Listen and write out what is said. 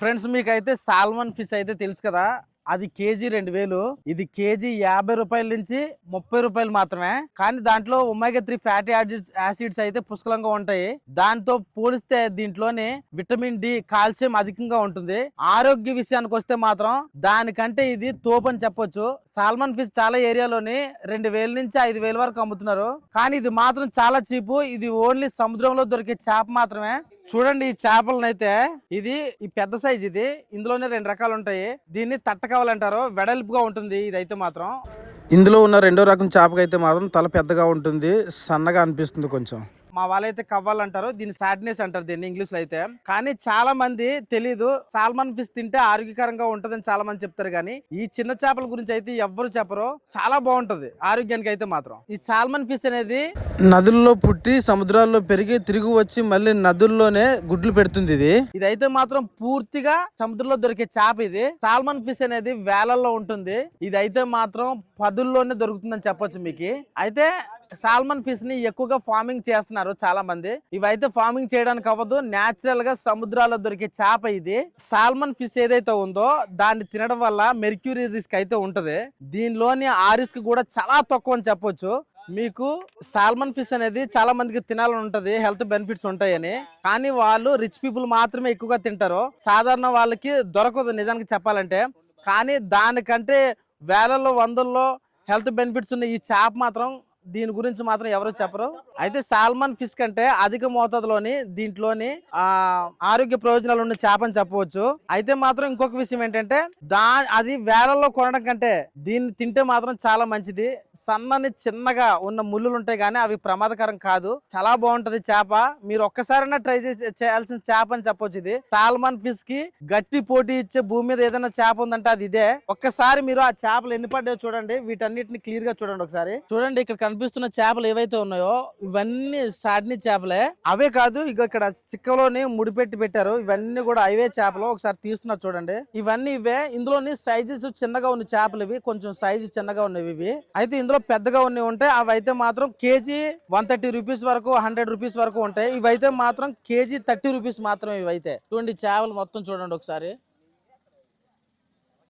Friends మీకైతే salmon fish అయితే తెలుసు కదా, అది కేజీ 2000, ఇది కేజీ 50 రూపాయల నుంచి 30 రూపాయలు మాత్రమే. కానీ దాంట్లో ఒమేగా 3 ఫ్యాటీ యాసిడ్స్ అయితే పుష్కలంగా ఉంటాయి. దాంతో పోలిస్తే దీంట్లోని విటమిన్ డి, కాల్షియం అధికంగా ఉంటుంది. ఆరోగ్య విషయానికి వస్తే మాత్రం దానికంటే ఇది తోపని చెప్పొచ్చు. సాల్మన్ ఫిష్ చాలా ఏరియాలోని 2000 నుంచి 5000 వరకు అమ్ముతున్నారు. కానీ ఇది మాత్రం చాలా చీపు. ఇది ఓన్లీ సముద్రంలో దొరికే చేప మాత్రమే. చూడండి ఈ చేపలను అయితే, ఇది ఈ పెద్ద సైజ్, ఇది ఇందులోనే 2 రకాలు ఉంటాయి. దీన్ని తట్టకావాలంటారు, వెడల్పుగా ఉంటుంది. ఇదైతే మాత్రం ఇందులో ఉన్న 2వ రకం చేపకైతే మాత్రం తల పెద్దగా ఉంటుంది, సన్నగా అనిపిస్తుంది కొంచెం. మా వాళ్ళైతే కవ్వాలంటారు, దీన్ని సాడ్నెస్ అంటారు దీన్ని ఇంగ్లీష్ లో అయితే. కానీ చాలా మంది తెలీదు, సాల్మన్ ఫిష్ తింటే ఆరోగ్యకరంగా ఉంటదని చాలా మంది చెప్తారు. కానీ ఈ చిన్న చేపల గురించి అయితే ఎవ్వరు చెప్పరు. చాలా బాగుంటది ఆరోగ్యానికి అయితే మాత్రం. ఈ సాల్మన్ ఫిష్ అనేది నదుల్లో పుట్టి సముద్రాల్లో పెరిగి తిరిగి వచ్చి మళ్ళీ నదుల్లోనే గుడ్లు పెడుతుంది. ఇదైతే మాత్రం పూర్తిగా సముద్రంలో దొరికే చేప. ఇది సాల్మన్ ఫిష్ అనేది వేలల్లో ఉంటుంది. ఇదైతే మాత్రం పదుల్లోనే దొరుకుతుందని చెప్పొచ్చు మీకు. అయితే సాల్మన్ ఫిష్ ని ఎక్కువగా ఫార్మింగ్ చేస్తున్నారు చాలా మంది. ఇవైతే ఫార్మింగ్ చేయడానికి అవ్వదు, నేచురల్ గా సముద్రాల్లో దొరికే చేప ఇది. సాల్మన్ ఫిష్ ఏదైతే ఉందో దాన్ని తినడం వల్ల మెర్క్యూరీ రిస్క్ అయితే ఉంటది. దీనిలోని ఆ రిస్క్ కూడా చాలా తక్కువ అని చెప్పొచ్చు. మీకు సాల్మన్ ఫిష్ అనేది చాలా మందికి తినాలని ఉంటది, హెల్త్ బెనిఫిట్స్ ఉంటాయని. కానీ వాళ్ళు రిచ్ పీపుల్ మాత్రమే ఎక్కువగా తింటారు, సాధారణ వాళ్ళకి దొరకదు నిజానికి చెప్పాలంటే. కానీ దానికంటే వేలల్లో వందల్లో హెల్త్ బెనిఫిట్స్ ఉన్న ఈ చేప మాత్రం, దీని గురించి మాత్రం ఎవరు చెప్పరు. అయితే సాల్మన్ ఫిష్ కంటే అధిక మోతాదులోని దీంట్లోని ఆరోగ్య ప్రయోజనాలు ఉన్న చేపని చెప్పవచ్చు. అయితే మాత్రం ఇంకొక విషయం ఏంటంటే, అది వేలల్లో కొనడం కంటే దీన్ని తింటే మాత్రం చాలా మంచిది. సన్నని చిన్నగా ఉన్న ముళ్ళులు ఉంటాయి కానీ అవి ప్రమాదకరం కాదు. చాలా బాగుంటది చేప. మీరు ఒక్కసారైనా ట్రై చేయాల్సిన చేప అని చెప్పొచ్చు. ఇది సాల్మన్ ఫిష్ కి గట్టి పోటీ ఇచ్చే భూమి మీద ఏదైనా చేప ఉందంటే అది ఇదే. ఒక్కసారి మీరు ఆ చేపలు ఎన్ని పడ్డాయో చూడండి, వీటన్నిటిని క్లియర్ గా చూడండి ఒకసారి. చూడండి ఇక్కడ కనిపిస్తున్న చేపలు ఏవైతే ఉన్నాయో ఇవన్నీ సాడ్ని చేపలే. అవే కాదు, ఇక ఇక్కడ చిక్కలోని ముడిపెట్టి పెట్టారు, ఇవన్నీ కూడా అవే చేపలు. ఒకసారి తీస్తున్నారు చూడండి, ఇవన్నీ ఇవే. ఇందులోని సైజెస్ చిన్నగా ఉన్న చేపలు ఇవి, కొంచెం సైజు చిన్నగా ఉన్నవి ఇవి. అయితే ఇందులో పెద్దగా ఉన్నవి ఉంటాయి. అవి అయితే మాత్రం కేజీ 130 రూపీస్ వరకు, 100 రూపీస్ వరకు ఉంటాయి. ఇవైతే మాత్రం కేజీ 30 రూపీస్ మాత్రం. ఇవైతే చూడండి చేపలు మొత్తం చూడండి ఒకసారి.